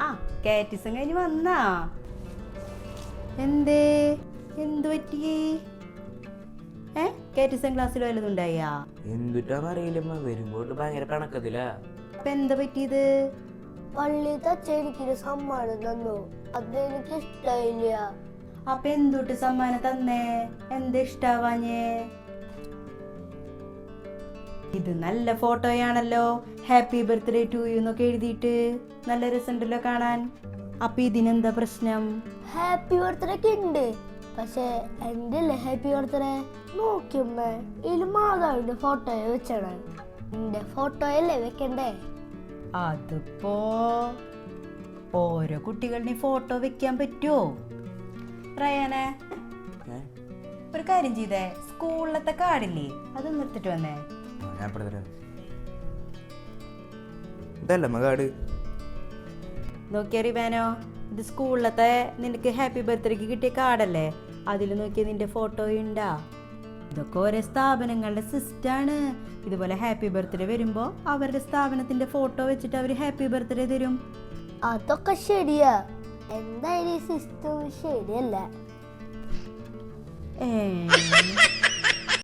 ആ കാറ്റിസം കഴിഞ്ഞ് വന്നാ എന്തേ എന്തു പറ്റി? കാറ്റിസം ക്ലാസ്സിൽ വല്ലതും ഉണ്ടായാ? എന്തുട്ടാന്നറിയില്ലമ്മ, വരുമ്പോട്ട് ഭയങ്കര കണക്കത്തില്ല. അപ്പൊ എന്താ പറ്റിയത്? പള്ളിത്തെ അച്ഛൻ എനിക്കൊരു സമ്മാനം തന്നു, അതെനിക്ക് ഇഷ്ടായില്ല. അപ്പൊ എന്തുട്ട് സമ്മാനം തന്നേ? എന്താ ഇഷ്ടാവാഞ്ഞേ? ഇത് നല്ല ഫോട്ടോയാണല്ലോ, ഹാപ്പി ബർത്ത്ഡേ ടു യു എന്നൊക്കെ എഴുതിയിട്ട് നല്ല രസമുണ്ടല്ലോ കാണാൻ. അപ്പൊ ഇതിനെന്താ പ്രശ്നം? ഹാപ്പി ബർത്ത്ഡേ ഒക്കെ ഉണ്ട്, പക്ഷെ എന്റെ അല്ലേ ഹാപ്പി ബർത്ത്ഡേ. നോക്കിയമ്മ, ഇതിൽ മാതാവിന്റെ ഫോട്ടോയെ വെച്ചാണ്, എന്റെ ഫോട്ടോയല്ലേ വെക്കണ്ടേ? അതിപ്പോ ഓരോ കുട്ടികളുടെ ഫോട്ടോ വെക്കാൻ പറ്റുമോ റയാനെ? ഒരു കാര്യം ചെയ്തേ, സ്കൂളിലത്തെ കാർഡില്ലേ അതൊന്നും എടുത്തിട്ട് വന്നേ. ഇതല്ലമ്മ കാർഡ്. നോക്കിയറിയാനോ, ഇത് സ്കൂളിലത്തെ നിനക്ക് ഹാപ്പി ബർത്ത്ഡേക്ക് കിട്ടിയ കാർഡല്ലേ, അതിൽ നോക്കിയ നിന്റെ ഫോട്ടോ ഉണ്ടാ? ഇതൊക്കെ ഓരോ സ്ഥാപനങ്ങളുടെ സിസ്റ്റാണ്. ഇതുപോലെ ഹാപ്പി ബർത്ത്ഡേ വരുമ്പോ അവരുടെ സ്ഥാപനത്തിന്റെ ഫോട്ടോ വെച്ചിട്ട് അവര് ഹാപ്പി ബർത്ത്ഡേ തരും. അതൊക്കെ ശരിയാ, എന്തായാലും ഈ സിസ്റ്റം ശരിയല്ല.